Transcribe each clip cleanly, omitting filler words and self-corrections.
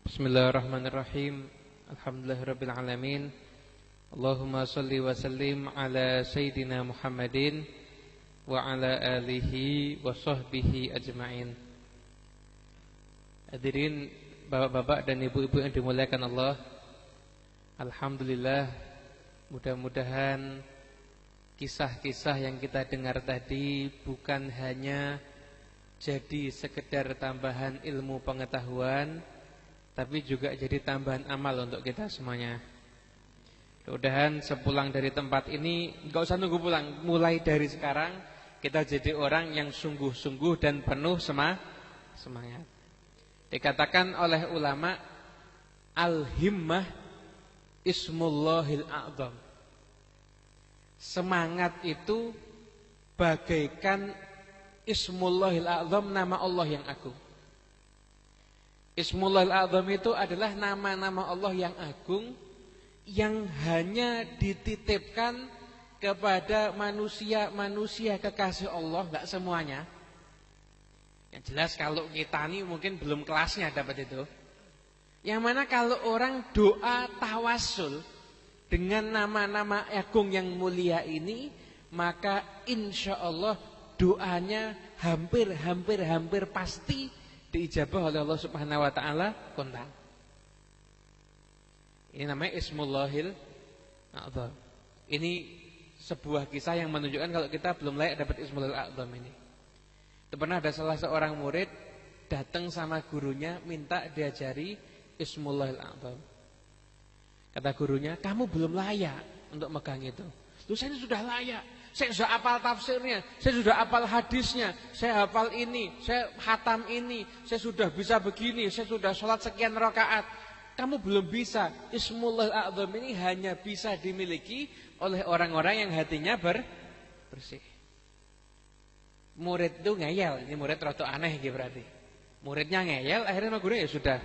Bismillahirrahmanirrahim. Alhamdulillahirabbil alamin. Allahumma shalli wa sallim ala sayyidina Muhammadin wa ala alihi wa sahbihi ajma'in. Hadirin bapak-bapak dan ibu-ibu yang dimuliakan Allah, alhamdulillah, mudah-mudahan kisah-kisah yang kita dengar tadi bukan hanya jadi sekedar tambahan ilmu pengetahuan, tapi juga jadi tambahan amal untuk kita semuanya. Mudah-mudahan sepulang dari tempat ini, enggak usah nunggu pulang, mulai dari sekarang kita jadi orang yang sungguh-sungguh dan penuh semangat. Dikatakan oleh ulama, al-himmah ismullahil a'zam. Semangat itu bagaikan ismullahil a'zam, nama Allah yang agung. Ismullahil a'zam itu adalah nama-nama Allah yang agung, yang hanya dititipkan kepada manusia kekasih Allah, enggak semuanya. Yang jelas kalau kita ini mungkin belum kelasnya dapat itu. Yang mana kalau orang doa tawassul dengan nama-nama agung yang mulia ini, maka insya Allah doanya hampir pasti diijabah oleh Allah Subhanahu wa taala kondang. Ini namanya Ismullahil A'zam. Ini sebuah kisah yang menunjukkan kalau kita belum layak dapat Ismullahil A'zam ini. Itu pernah ada salah seorang murid datang sama gurunya minta diajari Ismullahil A'zam. Kata gurunya, "Kamu belum layak untuk megang itu." "Loh, saya sudah layak. Saya sudah hafal tafsirnya, saya sudah hafal hadisnya, saya hafal ini, saya khatam ini, saya sudah bisa begini, saya sudah sholat sekian rakaat." Kamu belum bisa. Ismullahil A'zam ini hanya bisa dimiliki oleh orang-orang yang hatinya bersih. Murid itu ngeyel, ini murid rada aneh gitu berarti. Muridnya ngeyel, akhirnya guru ya sudah.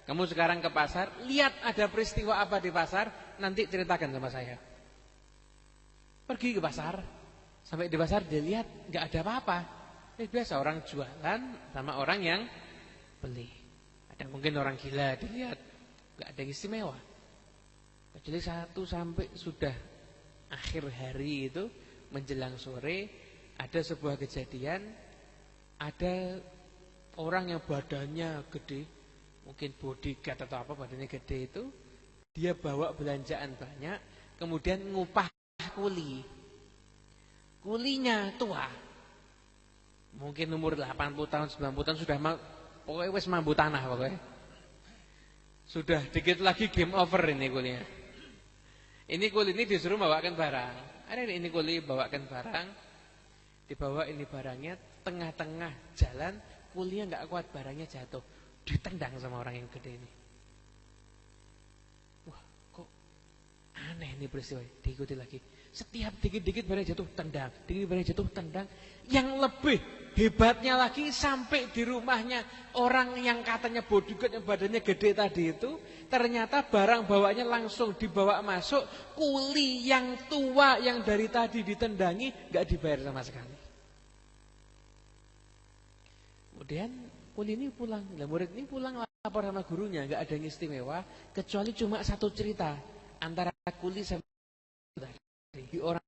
Kamu sekarang ke pasar, lihat ada peristiwa apa di pasar, nanti ceritakan sama saya. Pergi ke pasar, sampai di pasar dia lihat nggak ada apa-apa. Ini biasa orang jualan sama orang yang beli. Ada mungkin orang gila dilihat, nggak ada yang istimewa. Kecuali satu sampai sudah akhir hari itu menjelang sore, ada sebuah kejadian, ada orang yang badannya gede, mungkin bodyguard atau apa, badannya gede itu, dia bawa belanjaan banyak, kemudian ngupah kulinya tua, mungkin umur 80 tahun 90 tahun sudah pokoknya wis mambu tanah pokoknya. Sudah dikit lagi game over ini kulinya. Ini kuli ini disuruh bawakan barang. Ada ini kuli bawakan barang, dibawa ini barangnya, tengah-tengah jalan kulinya enggak kuat, barangnya jatuh, ditendang sama orang yang gede ini. Wah, kok aneh nih peristiwa. Diikuti lagi. Setiap dikit-dikit barang jatuh tendang, dikit barang jatuh tendang. Yang lebih hebatnya lagi, sampai di rumahnya orang yang katanya bodyguard yang badannya gede tadi itu, ternyata barang bawanya langsung dibawa masuk. Kuli yang tua yang dari tadi ditendangi enggak dibayar sama sekali. Kemudian kuli ini pulang, murid ini pulang lapor sama gurunya, enggak ada yang istimewa kecuali cuma satu cerita antara kuli sama di orang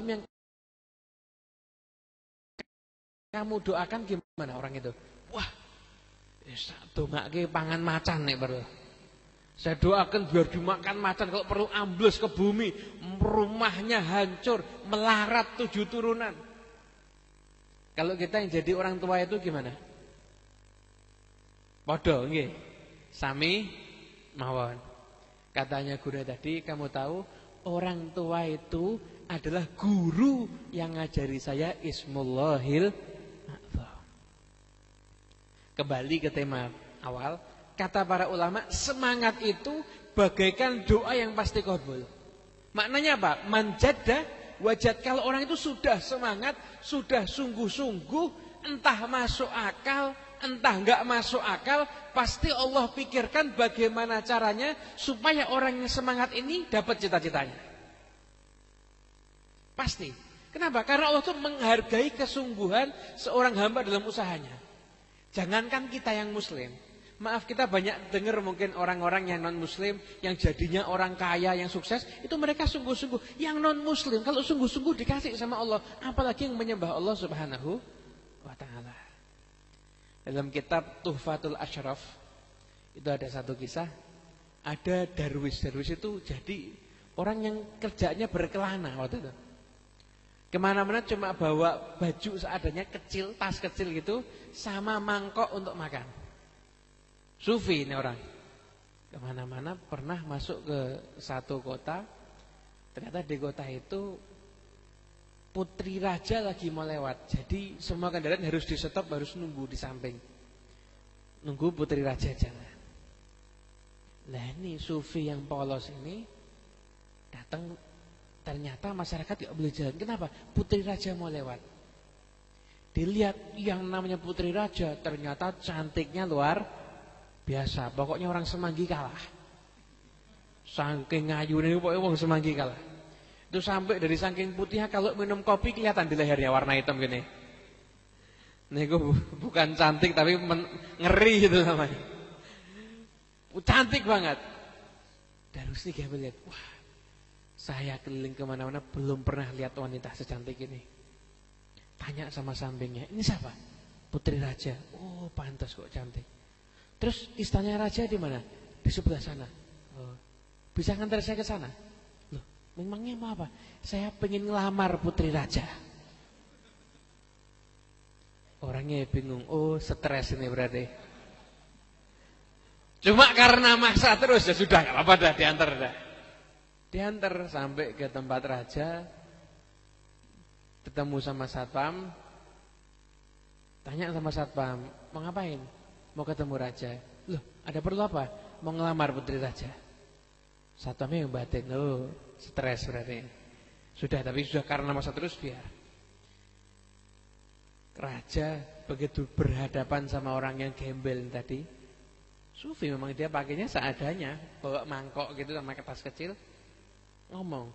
yang kamu doakan gimana orang itu. Wah, dongake pangan macan nih baru. Saya doakan biar dimakan macan, kalau perlu ambles ke bumi, rumahnya hancur, melarat 7 turunan. Kalau kita yang jadi orang tua itu gimana? Padha nggih. Sami mawon. Katanya guru tadi, kamu tahu orang tua itu adalah guru yang ngajari saya Ismullahil A'zam. Kembali ke tema awal, kata para ulama, semangat itu bagaikan doa yang pasti qabul. Maknanya apa? Manjada wajad. Kalau orang itu sudah semangat, sudah sungguh-sungguh, entah masuk akal, entah enggak masuk akal, pasti Allah pikirkan bagaimana caranya supaya orang yang semangat ini dapat cita-citanya. Pasti. Kenapa? Karena Allah tuh menghargai kesungguhan seorang hamba dalam usahanya. Jangankan kita yang muslim. Maaf, kita banyak dengar mungkin orang-orang yang non muslim, yang jadinya orang kaya, yang sukses, itu mereka sungguh-sungguh. Yang non muslim kalau sungguh-sungguh dikasih sama Allah, apalagi yang menyembah Allah Subhanahu wa ta'ala. Dalam kitab Tuhfatul Ashraf itu ada satu kisah. Ada darwis. Darwis itu jadi orang yang kerjanya berkelana waktu itu. Kemana-mana cuma bawa baju seadanya kecil, tas kecil gitu, sama mangkok untuk makan. Sufi ini orang. Kemana-mana pernah masuk ke satu kota. Ternyata di kota itu putri raja lagi mau lewat. Jadi semua kendaraan harus di stop, harus nunggu di samping. Nunggu putri raja jalan. Lah ini sufi yang polos ini datang. Ternyata masyarakat tidak boleh jalan. Kenapa? Putri raja mau lewat. Dilihat yang namanya putri raja, ternyata cantiknya luar biasa. Pokoknya orang Semanggi kalah. Saking ngayune pokoknya orang Semanggi kalah. Itu sampai dari saking putihnya kalau minum kopi kelihatan di lehernya warna hitam gini. Niku bukan cantik tapi ngeri gitu namanya. Cantik banget. Darus nih lihat, wah, saya keliling kemana-mana belum pernah lihat wanita secantik ini. Tanya sama sampingnya, ini siapa? Putri raja. Oh, pantas kok cantik. Terus istana raja di mana? Di sebelah sana. Oh, bisa ngantar saya ke sana? Loh, memangnya mau apa? Saya pengen ngelamar putri raja. Orangnya bingung. Oh, stres ini berarti. Cuma karena maksa terus ya sudah, nggak apa-apa dah, diantar dah. Diantar sampai ke tempat raja, ketemu sama satpam, tanya sama satpam, mau ngapain? Mau ketemu raja. Loh, ada perlu apa? Mau ngelamar putri raja. Satpamnya yang batin, oh, stres berarti. Sudah, tapi sudah karena masa terus biar. Raja begitu berhadapan sama orang yang gembel tadi. Sufi memang dia pakainya seadanya, bawa mangkok gitu sama kertas kecil. Ngomong,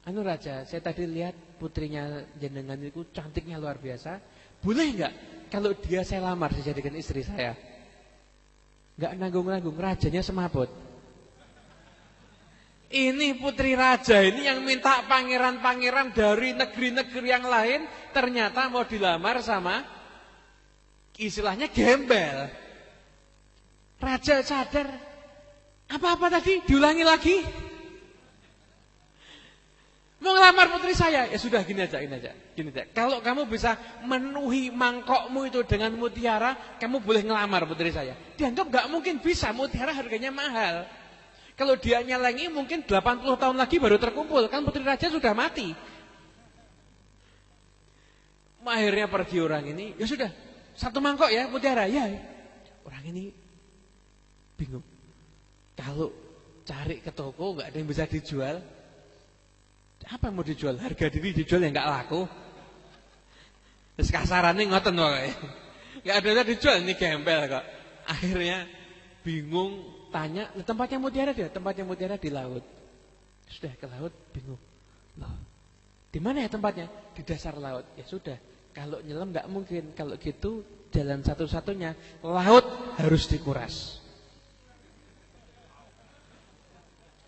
anu raja, saya tadi lihat putrinya jenengan itu cantiknya luar biasa. Boleh enggak kalau dia saya lamar dijadikan istri saya? Enggak nanggung-nanggung, rajanya semaput. Ini putri raja ini yang minta pangeran-pangeran dari negeri-negeri yang lain, ternyata mau dilamar sama istilahnya gembel. Raja sadar, apa-apa tadi diulangi lagi. Mau ngelamar putri saya, ya sudah gini aja. Kalau kamu bisa memenuhi mangkokmu itu dengan mutiara, kamu boleh ngelamar putri saya. Dianggap gak mungkin bisa, mutiara harganya mahal. Kalau dia nyelengi mungkin 80 tahun lagi baru terkumpul, kan putri raja sudah mati. Akhirnya pergi orang ini, ya sudah, satu mangkok ya mutiara, ya. Orang ini bingung. Kalau cari ke toko gak ada yang bisa dijual. Apa yang mau dijual? Harga diri dijual yang gak laku. Terus kasarannya ngoten wae. Gak ada yang dijual, ini gembel kok. Akhirnya bingung, tanya, tempatnya mutiara dia, tempatnya mutiara di laut. Sudah ke laut, bingung. Loh, di mana ya tempatnya? Di dasar laut. Ya sudah, kalau nyelam gak mungkin. Kalau gitu jalan satu-satunya, laut harus dikuras.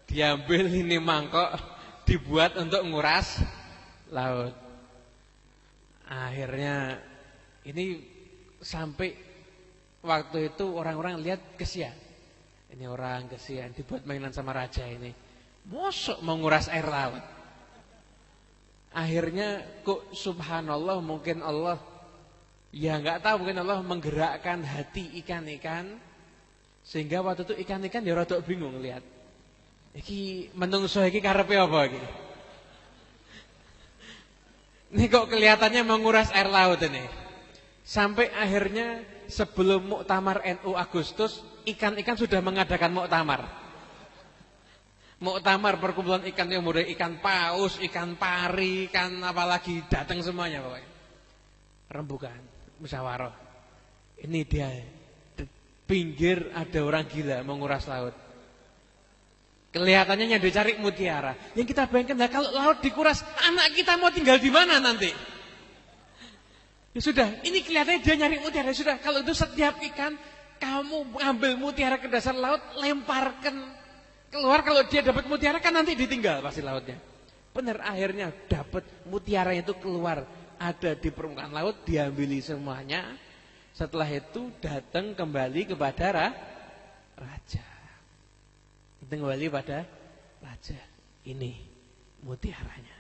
Diambil ini mangkok, dibuat untuk nguras laut. Akhirnya ini sampai waktu itu orang-orang lihat kesian. Ini orang kesian dibuat mainan sama raja ini. Mosok mau nguras air laut. Akhirnya kok subhanallah mungkin Allah ya enggak tahu, mungkin Allah menggerakkan hati ikan-ikan sehingga waktu itu ikan-ikan ya rada bingung lihat. Iki menungso iki karepe apa iki? Ini kok kelihatannya menguras air laut ini. Sampai akhirnya sebelum muktamar NU Agustus, ikan-ikan sudah mengadakan muktamar. Muktamar perkumpulan ikan yang mulai ikan paus, ikan pari, ikan apalagi datang semuanya pokoknya. Rembukan, musyawarah. Ini dia, di pinggir ada orang gila menguras laut. Kelihatannya yang dicari mutiara. Yang kita bayangkan, nah kalau laut dikuras, anak kita mau tinggal di mana nanti? Ya sudah, ini kelihatannya dia nyari mutiara. Ya sudah, kalau itu setiap ikan kamu ambil mutiara ke dasar laut, lemparkan keluar. Kalau dia dapat mutiara kan nanti ditinggal pasti lautnya. Benar, akhirnya dapat mutiara itu keluar, ada di permukaan laut, diambili semuanya. Setelah itu datang kembali kepada raja. Kembali pada raja. Ini mutiaranya.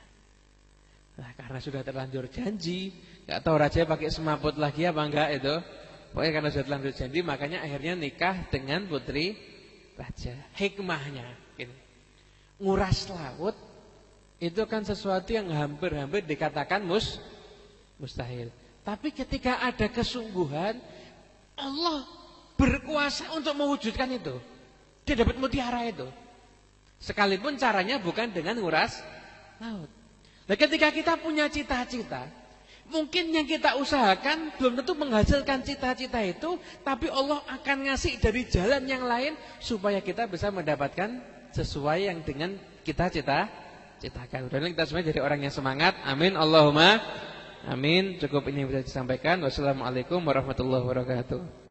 Nah, karena sudah terlanjur janji, nggak tahu raja pakai semaput lagi apa enggak itu. Pokoknya karena sudah terlanjur janji, makanya akhirnya nikah dengan putri raja. Hikmahnya ini. Nguras laut itu kan sesuatu yang hampir-hampir dikatakan mustahil. Tapi ketika ada kesungguhan, Allah berkuasa untuk mewujudkan itu. Dia dapat mutiara itu. Sekalipun caranya bukan dengan nguras laut. Nah, ketika kita punya cita-cita, mungkin yang kita usahakan belum tentu menghasilkan cita-cita itu, tapi Allah akan ngasih dari jalan yang lain supaya kita bisa mendapatkan sesuai yang dengan kita citakan. Mudah-mudahan kita semua jadi orang yang semangat. Amin. Allahumma amin. Cukup ini yang bisa disampaikan. Wassalamualaikum warahmatullahi wabarakatuh.